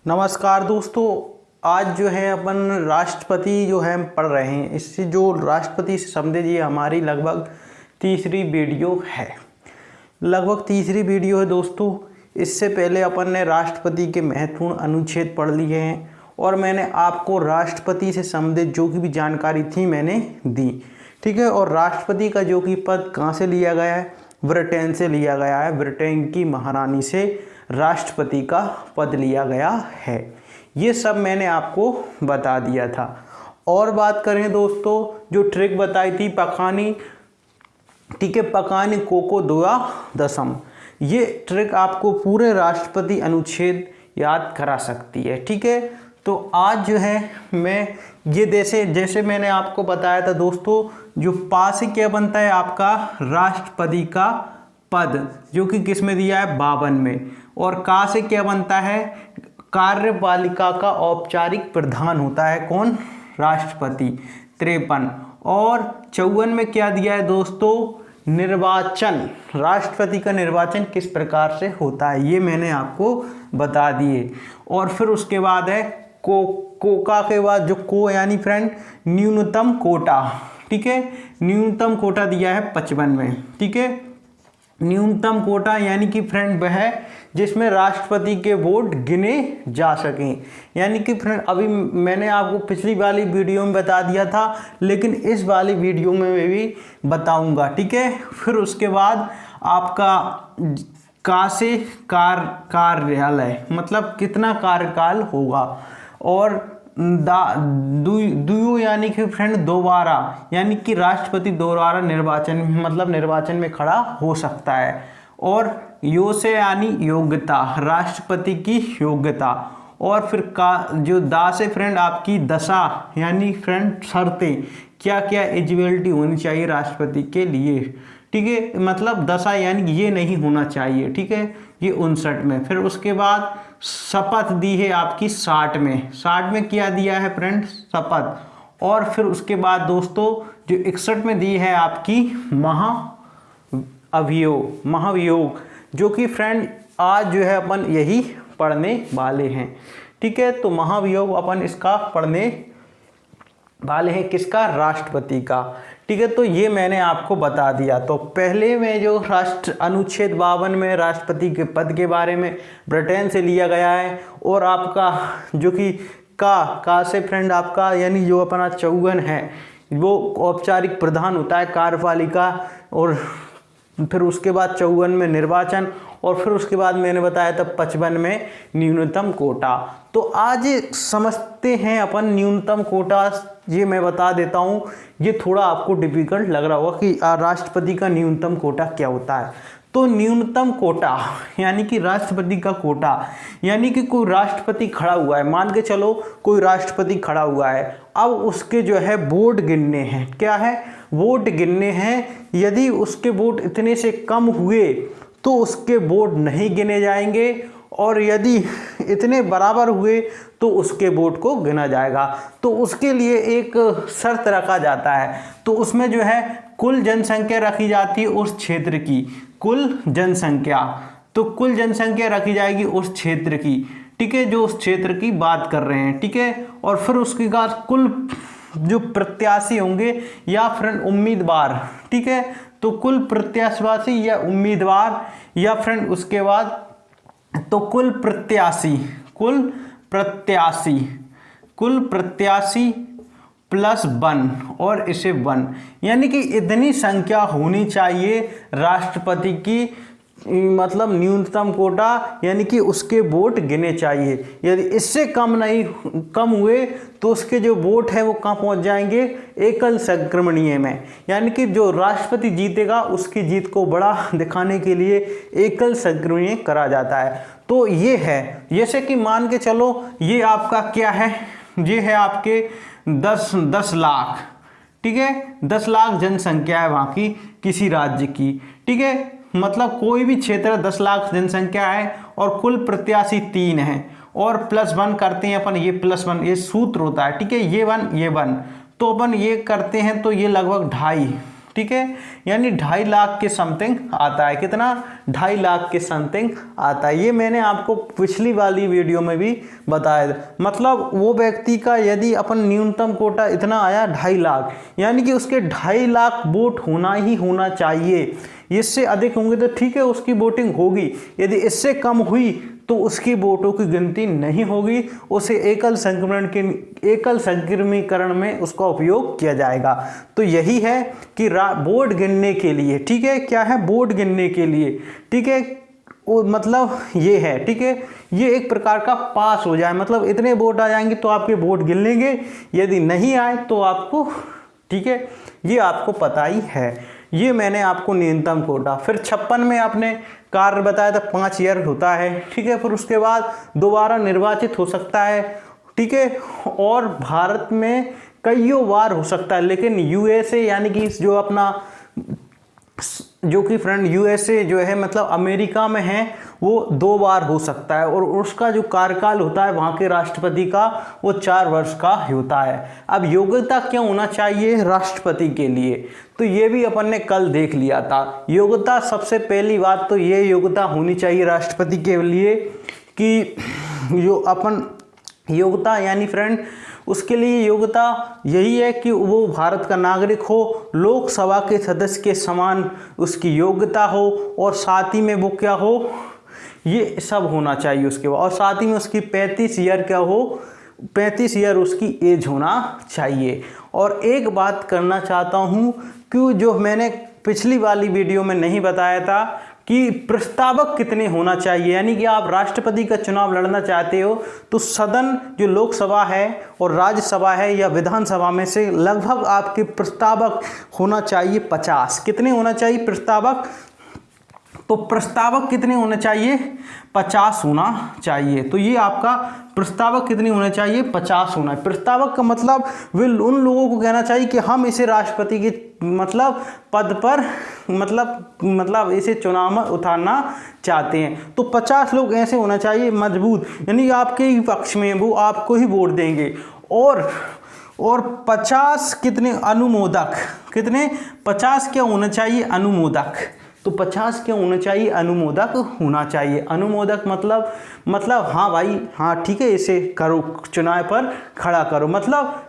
नमस्कार दोस्तों। आज जो है अपन राष्ट्रपति जो है हम पढ़ रहे हैं। इससे जो राष्ट्रपति से संबंधित ये हमारी लगभग तीसरी वीडियो है दोस्तों। इससे पहले अपन ने राष्ट्रपति के महत्वपूर्ण अनुच्छेद पढ़ लिए हैं और मैंने आपको राष्ट्रपति से संबंधित जो की भी जानकारी थी मैंने दी, ठीक है। और राष्ट्रपति का जो कि पद कहाँ से लिया गया है, ब्रिटेन से लिया गया है। ब्रिटेन की महारानी से राष्ट्रपति का पद लिया गया है। ये सब मैंने आपको बता दिया था। और बात करें दोस्तों, जो ट्रिक बताई थी पकानी, ठीक है, पकानी कोको दोया दसम, ये ट्रिक आपको पूरे राष्ट्रपति अनुच्छेद याद करा सकती है, ठीक है। तो आज जो है मैं ये जैसे मैंने आपको बताया था दोस्तों, जो पास से क्या बनता है आपका राष्ट्रपति का पद, जो कि किस में दिया है 52 में। और का से क्या बनता है, कार्यपालिका का औपचारिक प्रधान होता है कौन, राष्ट्रपति, 53। और 54 में क्या दिया है दोस्तों, निर्वाचन, राष्ट्रपति का निर्वाचन किस प्रकार से होता है ये मैंने आपको बता दिए। और फिर उसके बाद है कोका के बाद जो को यानी फ्रेंड न्यूनतम कोटा, ठीक है, न्यूनतम कोटा दिया है 55 में, ठीक है। न्यूनतम कोटा यानी कि फ्रेंड वह है जिसमें राष्ट्रपति के वोट गिने जा सकें। यानी कि फ्रेंड अभी मैंने आपको पिछली वाली वीडियो में बता दिया था, लेकिन इस वाली वीडियो में मैं भी बताऊंगा, ठीक है। फिर उसके बाद आपका का से कार्यालय, मतलब कितना कार्यकाल होगा। और दुयो यानी कि फ्रेंड दोबारा, यानी कि राष्ट्रपति दोबारा निर्वाचन में खड़ा हो सकता है। और यो से यानी योग्यता, राष्ट्रपति की योग्यता। और फिर का जो दा से फ्रेंड आपकी दशा, यानी फ्रेंड शर्तें, क्या क्या एलिजिबिलिटी होनी चाहिए राष्ट्रपति के लिए, ठीक है। मतलब दशा यानी ये नहीं होना चाहिए, ठीक है, ये 59 में। फिर उसके बाद शपथ दी है आपकी 60 में। 60 में क्या दिया है फ्रेंड, शपथ। और फिर उसके बाद दोस्तों जो 61 में दी है आपकी महाभियोग, जो कि फ्रेंड आज जो है अपन यही पढ़ने वाले हैं, ठीक है। तो महाभियोग अपन इसका पढ़ने वाले हैं, किसका, राष्ट्रपति का, ठीक है। तो ये मैंने आपको बता दिया। तो पहले में जो अनुच्छेद 52 में राष्ट्रपति के पद के बारे में ब्रिटेन से लिया गया है। और आपका जो कि का से फ्रेंड आपका यानी जो अपना 54 है वो औपचारिक प्रधान होता है कार्यपालिका। और फिर उसके बाद 54 में निर्वाचन। और फिर उसके बाद मैंने बताया था 55 में न्यूनतम कोटा। तो आज समझते हैं अपन न्यूनतम कोटा। ये मैं बता देता हूँ, ये थोड़ा आपको डिफिकल्ट लग रहा होगा कि राष्ट्रपति का न्यूनतम कोटा क्या होता है। तो न्यूनतम कोटा यानी कि राष्ट्रपति का कोटा, यानी कि कोई राष्ट्रपति खड़ा हुआ है, मान के चलो कोई राष्ट्रपति खड़ा हुआ है, अब उसके जो है वोट गिनने हैं, क्या है, वोट गिनने हैं। यदि उसके वोट इतने से कम हुए तो उसके वोट नहीं गिने जाएंगे, और यदि इतने बराबर हुए तो उसके वोट को गिना जाएगा। तो उसके लिए एक शर्त रखा जाता है। तो उसमें जो है कुल जनसंख्या रखी जाती है उस क्षेत्र की, कुल जनसंख्या। तो कुल जनसंख्या रखी जाएगी उस क्षेत्र की, ठीक है, जो उस क्षेत्र की बात कर रहे हैं, ठीक है। और फिर उसके बाद कुल जो प्रत्याशी होंगे या फ्रेंड उम्मीदवार, ठीक है, तो कुल प्रत्याशी या उम्मीदवार, या फ्रेंड उसके बाद तो कुल प्रत्याशी प्लस 1 और इसे 1, यानी कि इतनी संख्या होनी चाहिए राष्ट्रपति की, मतलब न्यूनतम कोटा, यानी कि उसके वोट गिने चाहिए। यदि इससे कम हुए तो उसके जो वोट है वो कहाँ पहुंच जाएंगे, एकल संक्रमणीय में। यानी कि जो राष्ट्रपति जीतेगा उसकी जीत को बड़ा दिखाने के लिए एकल संक्रमणीय करा जाता है। तो ये है, जैसे कि मान के चलो ये आपका क्या है, ये है आपके 10 लाख, ठीक है, 10 लाख जनसंख्या है वहाँ की किसी राज्य की, ठीक है। मतलब कोई भी क्षेत्र 10 लाख जनसंख्या है और कुल प्रत्याशी 3 हैं, और प्लस 1 करते हैं अपन, ये प्लस 1 ये सूत्र होता है, ठीक है, ये 1 ये 1, तो अपन ये करते हैं तो ये लगभग 2.5, ठीक है, यानी 2.5 लाख के समथिंग आता है। कितना? 2.5 लाख के समथिंग आता है। ये मैंने आपको पिछली वाली वीडियो में भी बताया था। मतलब वो व्यक्ति का यदि अपन न्यूनतम कोटा इतना आया 2.5 लाख, यानी कि उसके 2.5 लाख वोट होना ही होना चाहिए। इससे अधिक होंगे तो ठीक है, उसकी वोटिंग होगी। यदि इससे कम हुई तो उसकी वोटों की गिनती नहीं होगी, उसे एकल संक्रमीकरण में उसका उपयोग किया जाएगा। तो यही है कि वोट गिनने के लिए, ठीक है, क्या है? वोट गिनने के लिए, ठीक है, वो मतलब ये है, ठीक है, ये एक प्रकार का पास हो जाए, मतलब इतने वोट आ जाएंगे तो आपके वोट गिन लेंगे, यदि नहीं आए तो आपको, ठीक है, ये आपको पता ही है। ये मैंने आपको न्यूनतम कोटा। फिर 56 में आपने कार्य बताया था 5 ईयर होता है, ठीक है, फिर उसके बाद दोबारा निर्वाचित हो सकता है, ठीक है, और भारत में कईयों बार हो सकता है। लेकिन यूएसए यानी कि जो अपना जो कि फ्रेंड यूएसए जो है मतलब अमेरिका में है, वो 2 बार हो सकता है, और उसका जो कार्यकाल होता है वहाँ के राष्ट्रपति का वो 4 वर्ष का होता है। अब योग्यता क्या होना चाहिए राष्ट्रपति के लिए, तो ये भी अपन ने कल देख लिया था। योग्यता, सबसे पहली बात तो ये योग्यता होनी चाहिए राष्ट्रपति के लिए कि जो अपन योग्यता यानी फ्रेंड उसके लिए योग्यता यही है कि वो भारत का नागरिक हो, लोकसभा के सदस्य के समान उसकी योग्यता हो, और साथ ही में वो क्या हो, ये सब होना चाहिए उसके बाद, और साथ ही में उसकी 35 ईयर क्या हो, 35 ईयर उसकी एज होना चाहिए। और एक बात करना चाहता हूँ कि जो मैंने पिछली वाली वीडियो में नहीं बताया था कि प्रस्तावक कितने होना चाहिए, यानी कि आप राष्ट्रपति का चुनाव लड़ना चाहते हो तो सदन जो लोकसभा है और राज्यसभा है या विधानसभा में से लगभग आपके प्रस्तावक होना चाहिए 50। कितने होना चाहिए प्रस्तावक? तो प्रस्तावक कितने होने चाहिए? 50 होना चाहिए। तो ये आपका प्रस्तावक कितने होने चाहिए? 50 होना है। प्रस्तावक का मतलब वे उन लोगों को कहना चाहिए कि हम इसे राष्ट्रपति के मतलब पद पर मतलब इसे चुनाव में उतारना चाहते हैं। तो 50 लोग ऐसे होना चाहिए मजबूत, यानी आपके ही पक्ष में, वो आपको ही वोट देंगे। और 50 कितने अनुमोदक, कितने 50 क्या होना चाहिए? अनुमोदक। तो 50 क्या होना चाहिए? अनुमोदक होना चाहिए। अनुमोदक मतलब हाँ भाई, हाँ ठीक है, इसे करो, चुनाव पर खड़ा करो, मतलब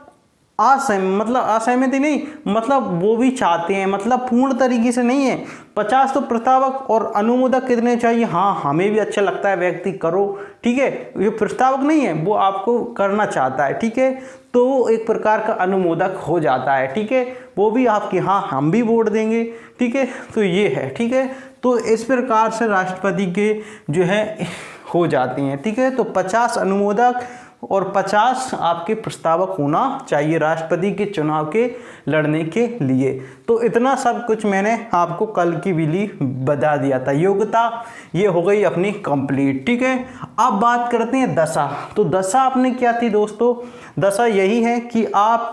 असहमति नहीं, मतलब वो भी चाहते हैं, मतलब पूर्ण तरीके से नहीं है। 50 तो प्रस्तावक, और अनुमोदक कितने चाहिए? हाँ, हमें भी अच्छा लगता है व्यक्ति करो, ठीक है, ये प्रस्तावक नहीं है, वो आपको करना चाहता है, ठीक है, तो वो एक प्रकार का अनुमोदक हो जाता है, ठीक है, वो भी आपकी हाँ हम भी वोट देंगे, ठीक है, तो ये है, ठीक है। तो इस प्रकार से राष्ट्रपति के जो है हो जाती हैं, ठीक है। तो 50 अनुमोदक और 50 आपके प्रस्तावक होना चाहिए राष्ट्रपति के चुनाव के लड़ने के लिए। तो इतना सब कुछ मैंने आपको कल की विली बता दिया था। योग्यता ये हो गई अपनी कंप्लीट, ठीक है। अब बात करते हैं दशा। तो दशा अपने क्या थी दोस्तों? दशा यही है कि आप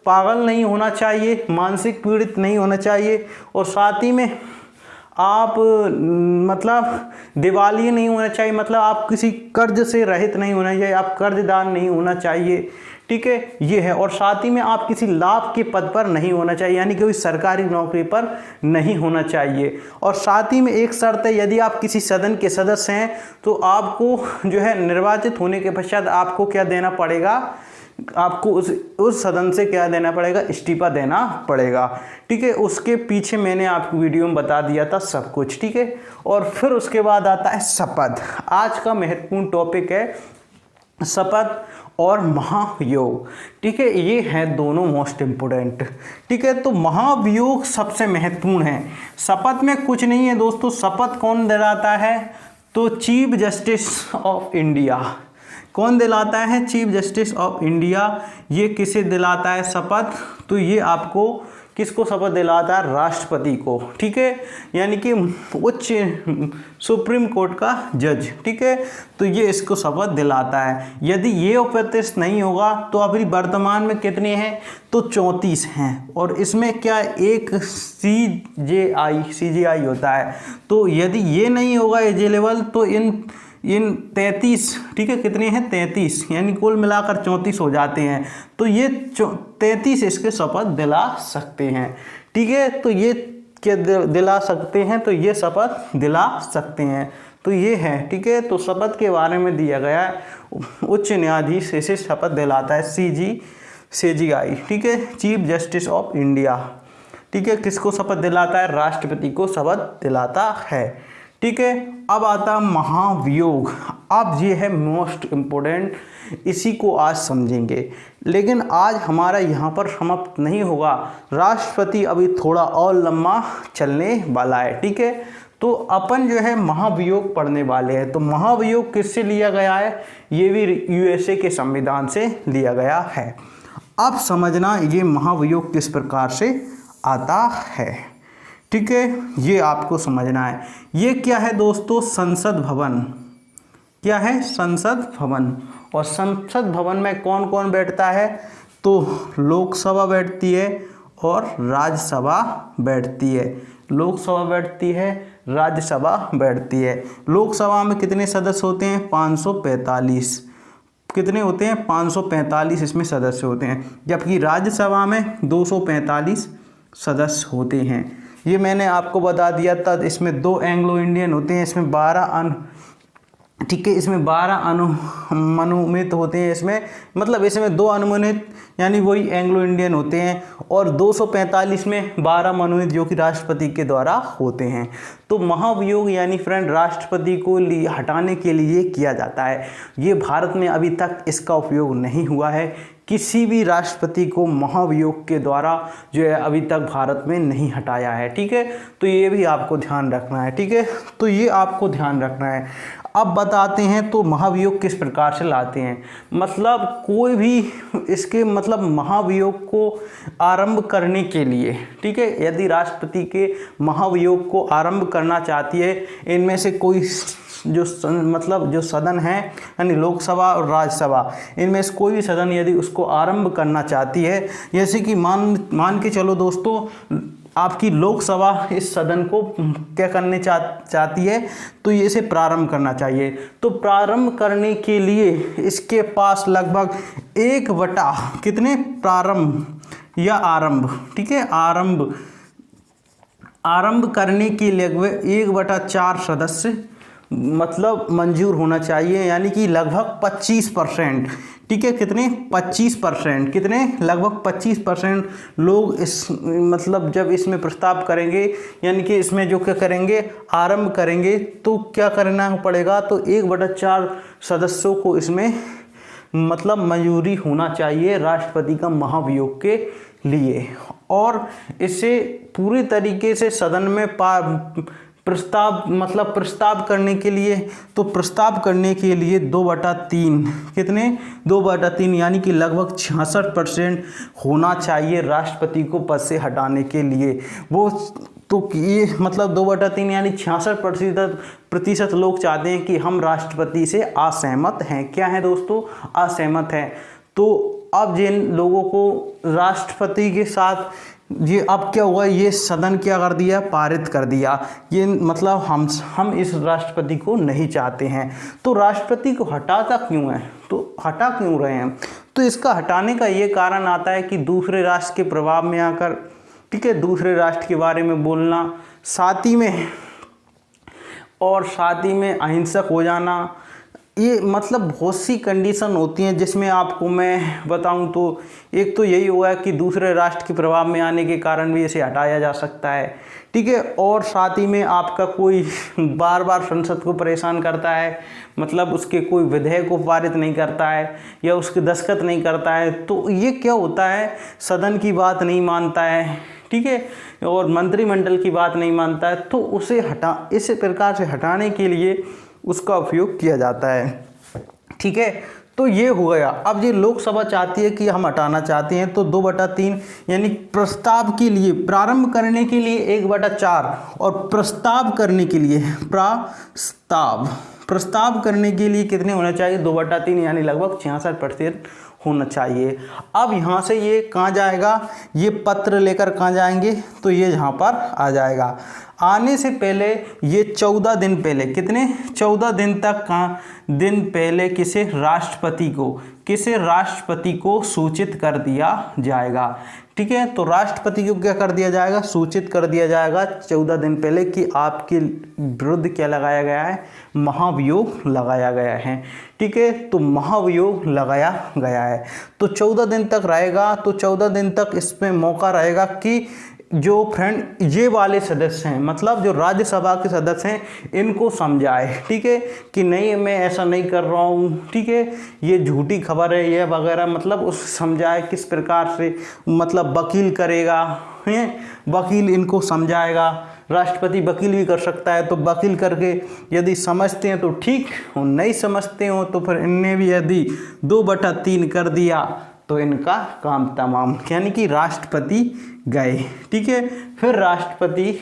पागल नहीं होना चाहिए, मानसिक पीड़ित नहीं होना चाहिए, और साथ ही में आप मतलब दिवालिया नहीं होना चाहिए, मतलब आप किसी कर्ज से रहित नहीं होना चाहिए, आप कर्जदार नहीं होना चाहिए, ठीक है, ये है। और साथ ही में आप किसी लाभ के पद पर नहीं होना चाहिए, यानी कोई सरकारी नौकरी पर नहीं होना चाहिए। और साथ ही में एक शर्त है, यदि आप किसी सदन के सदस्य हैं तो आपको जो है निर्वाचित होने के पश्चात आपको क्या देना पड़ेगा? आपको उस सदन से क्या देना पड़ेगा? इस्तीफा देना पड़ेगा, ठीक है। उसके पीछे मैंने आपको वीडियो में बता दिया था सब कुछ, ठीक है। और फिर उसके बाद आता है शपथ। आज का महत्वपूर्ण टॉपिक है शपथ और महाभियोग, ठीक है, ये है दोनों मोस्ट इम्पोर्टेंट, ठीक है। तो महाभियोग सबसे महत्वपूर्ण है। शपथ में कुछ नहीं है दोस्तों। शपथ कौन दिलाता है? तो चीफ जस्टिस ऑफ इंडिया। कौन दिलाता है? Chief justice of India. ये किसे दिलाता है शपथ? तो ये आपको किसको शपथ दिलाता है? राष्ट्रपति को, ठीक है, यानी कि उच्च सुप्रीम कोर्ट का जज, ठीक है। तो ये इसको शपथ दिलाता है। यदि ये उपस्थित नहीं होगा तो अभी वर्तमान में कितने हैं? तो 34 हैं, और इसमें क्या एक CJI होता है। तो यदि ये नहीं होगा एलिजिबल तो इन 33, ठीक है, कितने हैं 33, यानी कुल मिलाकर 34 हो जाते हैं। तो ये 33 इसके शपथ दिला सकते हैं, ठीक है। तो ये क्या दिला सकते हैं, तो ये शपथ दिला सकते हैं, तो ये है, ठीक है। तो शपथ के बारे में दिया गया है, उच्च न्यायाधीश इसे शपथ दिलाता है, CJI, ठीक है, चीफ जस्टिस ऑफ इंडिया, ठीक है। किसको शपथ दिलाता है? राष्ट्रपति को शपथ दिलाता है, ठीक है। अब आता महाभियोग। अब ये है मोस्ट इम्पोर्टेंट, इसी को आज समझेंगे, लेकिन आज हमारा यहाँ पर समाप्त नहीं होगा, राष्ट्रपति अभी थोड़ा और लंबा चलने वाला है, ठीक है। तो अपन जो है महाभियोग पढ़ने वाले हैं। तो महाभियोग किससे लिया गया है? ये भी USA के संविधान से लिया गया है। अब समझना ये महाभियोग किस प्रकार से आता है, ठीक है, ये आपको समझना है। ये क्या है दोस्तों? संसद भवन। क्या है? संसद भवन। और संसद भवन में कौन कौन बैठता है? तो लोकसभा बैठती है और राज्यसभा बैठती है। लोकसभा बैठती है, राज्यसभा बैठती है। लोकसभा में कितने सदस्य होते हैं? 545। कितने होते हैं? 545 इसमें सदस्य होते हैं, जबकि राज्यसभा में 245 सदस्य होते हैं। ये मैंने आपको बता दिया था। इसमें 2 एंग्लो इंडियन होते हैं, इसमें 12 ठीक है, इसमें 12 मनोनीत होते हैं। इसमें मतलब इसमें 2 अनुमोदित यानी वही एंग्लो इंडियन होते हैं, और 245 में 12 मनोनीत जो कि राष्ट्रपति के द्वारा होते हैं। तो महाभियोग यानी फ्रेंड राष्ट्रपति को हटाने के लिए किया जाता है। ये भारत में अभी तक इसका उपयोग नहीं हुआ है, किसी भी राष्ट्रपति को महाभियोग के द्वारा जो है अभी तक भारत में नहीं हटाया है, ठीक है। तो ये भी आपको ध्यान रखना है, ठीक है। तो ये आपको ध्यान रखना है। अब बताते हैं तो महाभियोग किस प्रकार से लाते हैं। मतलब कोई भी इसके मतलब महाभियोग को आरंभ करने के लिए, ठीक है, यदि राष्ट्रपति के महाभियोग को आरंभ करना चाहती है, इनमें से कोई जो सदन है यानी लोकसभा और राज्यसभा, इनमें से कोई भी सदन यदि उसको आरंभ करना चाहती है, जैसे कि मान के चलो दोस्तों, आपकी लोकसभा इस सदन को क्या करने चाहती है, तो ये इसे प्रारंभ करना चाहिए। तो प्रारंभ करने के लिए इसके पास लगभग 1/, कितने? प्रारंभ या आरंभ, ठीक है, आरंभ करने के लगभग 1/4 सदस्य मतलब मंजूर होना चाहिए, यानी कि लगभग 25%, ठीक है। कितने? 25%। कितने? लगभग 25% लोग इस मतलब जब इसमें प्रस्ताव करेंगे, यानी कि इसमें जो क्या करेंगे, आरंभ करेंगे, तो क्या करना पड़ेगा? तो 1/4 सदस्यों को इसमें मतलब मंजूरी होना चाहिए राष्ट्रपति का महाभियोग के लिए। और इसे पूरी तरीके से सदन में प्रस्ताव करने के लिए, तो प्रस्ताव करने के लिए 2/3, कितने? 2/3 यानी कि लगभग 66% होना चाहिए राष्ट्रपति को पद से हटाने के लिए। वो तो ये मतलब 2/3 यानी 66% लोग चाहते हैं कि हम राष्ट्रपति से असहमत हैं। क्या है दोस्तों? असहमत हैं। तो अब जिन लोगों को राष्ट्रपति के साथ ये अब क्या हुआ, ये सदन क्या कर दिया? पारित कर दिया। ये मतलब हम इस राष्ट्रपति को नहीं चाहते हैं। तो राष्ट्रपति को हटाता क्यों है? तो हटा क्यों रहे हैं? तो इसका हटाने का ये कारण आता है कि दूसरे राष्ट्र के प्रभाव में आकर, ठीक है, दूसरे राष्ट्र के बारे में बोलना, साथ ही में अहिंसक हो जाना, ये मतलब बहुत सी कंडीशन होती हैं, जिसमें आपको मैं बताऊं तो एक तो यही हुआ कि दूसरे राष्ट्र के प्रभाव में आने के कारण भी इसे हटाया जा सकता है, ठीक है। और साथ ही में आपका कोई बार बार संसद को परेशान करता है, मतलब उसके कोई विधेयक को पारित नहीं करता है या उसके दस्तखत नहीं करता है, तो ये क्या होता है, सदन की बात नहीं मानता है, ठीक है, और मंत्रिमंडल की बात नहीं मानता है, तो उसे इस प्रकार से हटाने के लिए उसका उपयोग किया जाता है, ठीक है। तो ये हो गया। अब ये लोकसभा चाहती है कि हम हटाना चाहते हैं, तो 2/3 यानी प्रस्ताव के लिए, प्रारंभ करने के लिए 1/4 और प्रस्ताव करने के लिए प्रस्ताव करने के लिए कितने होना चाहिए? 2/3 यानी लगभग 66% होना चाहिए। अब यहाँ से ये कहाँ जाएगा? ये पत्र लेकर कहाँ जाएंगे? तो ये यहाँ पर आ जाएगा। आने से पहले ये 14 दिन पहले, कितने 14 दिन तक दिन पहले किसे राष्ट्रपति को सूचित कर दिया जाएगा। ठीक है, तो राष्ट्रपति को क्या कर दिया जाएगा, सूचित कर दिया जाएगा 14 दिन पहले कि आपके विरुद्ध क्या लगाया गया है, महाभियोग लगाया गया है। ठीक है, तो महाभियोग लगाया गया है, तो 14 दिन तक रहेगा। तो 14 दिन तक इसमें मौका रहेगा कि जो फ्रेंड ये वाले सदस्य हैं, मतलब जो राज्यसभा के सदस्य हैं, इनको समझाए। ठीक है, कि नहीं मैं ऐसा नहीं कर रहा हूँ, ठीक है, ये झूठी खबर है ये वगैरह, मतलब उस समझाए किस प्रकार से, मतलब वकील करेगा है, वकील इनको समझाएगा। राष्ट्रपति वकील भी कर सकता है, तो वकील करके यदि समझते हैं तो ठीक, और नहीं समझते हो तो फिर इनने भी यदि 2/3 कर दिया तो इनका काम तमाम, यानी कि राष्ट्रपति गए। ठीक है, फिर राष्ट्रपति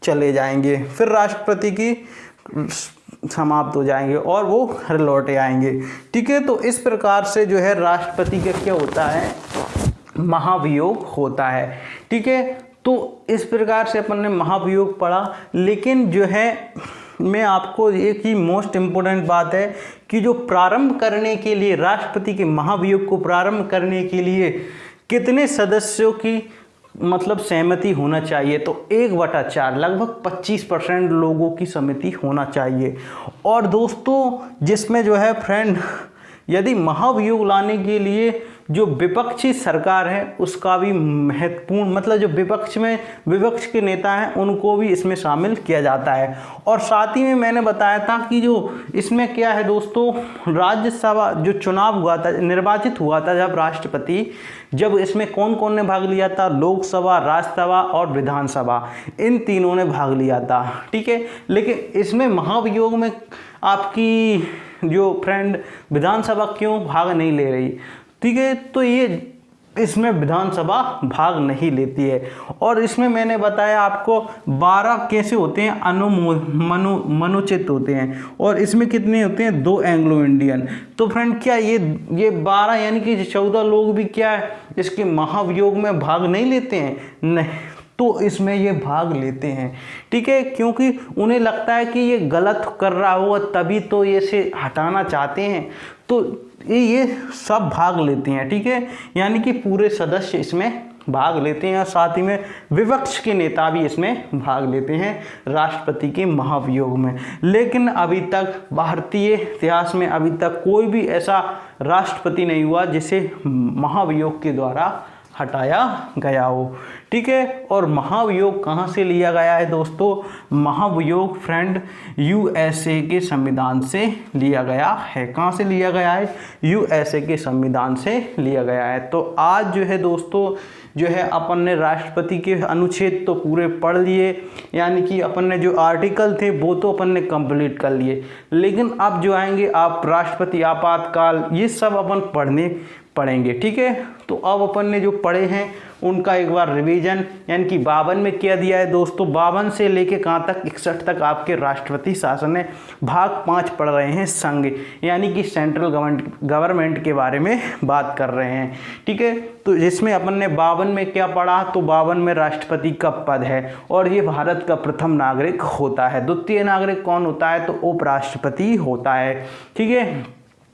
चले जाएंगे, फिर राष्ट्रपति की समाप्त हो जाएंगे और वो घर लौटे आएंगे। ठीक है, तो इस प्रकार से जो है राष्ट्रपति का क्या होता है, महाभियोग होता है। ठीक है, तो इस प्रकार से अपन ने महाभियोग पढ़ा। लेकिन जो है मैं आपको एक ही मोस्ट इम्पोर्टेंट बात है कि जो प्रारंभ करने के लिए, राष्ट्रपति के महाभियोग को प्रारंभ करने के लिए कितने सदस्यों की मतलब सहमति होना चाहिए, तो 1/4 लगभग 25% लोगों की सहमति होना चाहिए। और दोस्तों जिसमें जो है फ्रेंड, यदि महाभियोग लाने के लिए जो विपक्षी सरकार है उसका भी महत्वपूर्ण, मतलब जो विपक्ष के नेता हैं उनको भी इसमें शामिल किया जाता है। और साथ ही में मैंने बताया था कि जो इसमें क्या है दोस्तों, राज्यसभा जो चुनाव हुआ था, निर्वाचित हुआ था जब राष्ट्रपति, जब इसमें कौन कौन ने भाग लिया था, लोकसभा, राज्यसभा और विधानसभा, इन तीनों ने भाग लिया था। ठीक है, लेकिन इसमें महाभियोग में आपकी जो फ्रेंड विधानसभा क्यों भाग नहीं ले रही। ठीक है, तो ये इसमें विधानसभा भाग नहीं लेती है। और इसमें मैंने बताया आपको 12 कैसे होते हैं, अनुचित होते हैं, और इसमें कितने होते हैं, 2 एंग्लो इंडियन। तो फ्रेंड क्या ये 12 यानी कि 14 लोग भी क्या है इसके महाभियोग में भाग नहीं लेते हैं, नहीं, तो इसमें ये भाग लेते हैं। ठीक है, क्योंकि उन्हें लगता है कि ये गलत कर रहा होगा तभी तो ये इसे हटाना चाहते हैं, तो ये सब भाग लेते हैं। ठीक है, यानी कि पूरे सदस्य इसमें भाग लेते हैं, और साथ ही में विपक्ष के नेता भी इसमें भाग लेते हैं राष्ट्रपति के महाभियोग में। लेकिन अभी तक भारतीय इतिहास में अभी तक कोई भी ऐसा राष्ट्रपति नहीं हुआ जिसे महाभियोग के द्वारा हटाया गया हो। ठीक है, और महाभियोग कहाँ से लिया गया है दोस्तों, महाभियोग फ्रेंड यूएसए के संविधान से लिया गया है। कहाँ से लिया गया है, यूएसए के संविधान से लिया गया है। तो आज जो है दोस्तों जो है अपन ने राष्ट्रपति के अनुच्छेद तो पूरे पढ़ लिए, यानी कि अपन ने जो आर्टिकल थे वो तो अपन ने कंप्लीट कर लिए। लेकिन अब जो आएंगे आप राष्ट्रपति आपातकाल, ये सब अपन पढ़ेंगे। ठीक है, तो अब अपन ने जो पढ़े हैं उनका एक बार रिवीजन, यानी कि 52 में क्या दिया है दोस्तों, 52 से लेके कहाँ तक, 61 तक आपके राष्ट्रपति शासन है। भाग 5 पढ़ रहे हैं, संघ, यानी कि सेंट्रल गवर्नमेंट के बारे में बात कर रहे हैं। ठीक है, तो जिसमें अपन ने 52 में क्या पढ़ा, तो 52 में राष्ट्रपति का पद है और ये भारत का प्रथम नागरिक होता है। द्वितीय नागरिक कौन होता है, तो उपराष्ट्रपति होता है। ठीक है,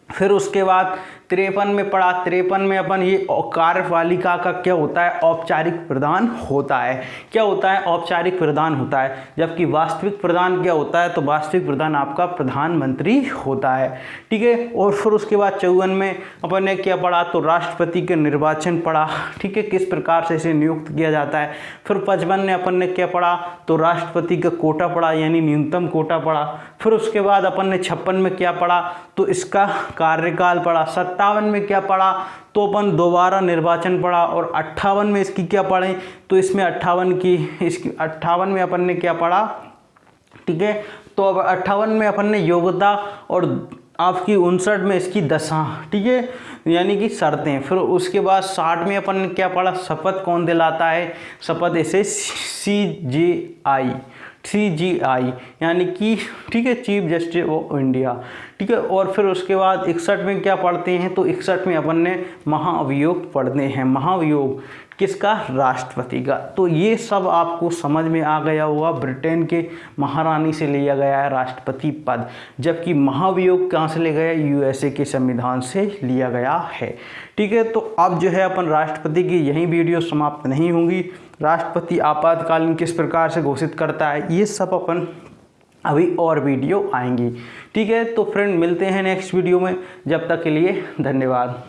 फिर उसके बाद 53 में पढ़ा, 53 में अपन ये कार्यपालिका का क्या होता है, औपचारिक प्रधान होता है। क्या होता है, औपचारिक प्रधान होता है। जबकि वास्तविक प्रधान क्या होता है, तो वास्तविक प्रधान आपका प्रधानमंत्री होता है। ठीक है, और फिर उसके बाद 54 में अपन ने क्या पढ़ा, तो राष्ट्रपति के निर्वाचन पढ़ा। ठीक है, किस प्रकार से इसे नियुक्त किया जाता है। फिर 55 में अपन ने क्या पढ़ा, तो राष्ट्रपति का कोटा पढ़ा, यानी न्यूनतम कोटा पढ़ा। फिर उसके बाद अपन ने 56 में क्या पढ़ा, तो इसका कार्यकाल पढ़ा। 57 में क्या पढ़ा, तो अपन दोबारा निर्वाचन पढ़ा। और 58 में इसकी क्या पढ़े, तो इसमें 58 में अपन ने क्या पढ़ा। ठीक है, तो अब 58 में अपन ने योग्यता और आपकी 59 में इसकी दशा। ठीक है, यानी कि शर्तें। फिर उसके बाद 60 में अपन ने क्या पढ़ा, शपथ कौन दिलाता है, शपथ इसे CGI यानी कि ठीक है, चीफ जस्टिस ऑफ इंडिया। ठीक है, और फिर उसके बाद 61 में क्या पढ़ते हैं, तो 61 में अपन ने महाभियोग पढ़ते हैं। महाभियोग किसका, राष्ट्रपति का। तो ये सब आपको समझ में आ गया होगा। ब्रिटेन के महारानी से लिया गया है राष्ट्रपति पद, जबकि महाभियोग कहाँ से लिया गया, यूएसए के संविधान से लिया गया है। ठीक है, तो अब जो है अपन राष्ट्रपति की यही वीडियो समाप्त नहीं होंगी। राष्ट्रपति आपातकालीन किस प्रकार से घोषित करता है, ये सब अपन अभी और वीडियो आएंगी। ठीक है, तो फ्रेंड मिलते हैं नेक्स्ट वीडियो में, जब तक के लिए धन्यवाद।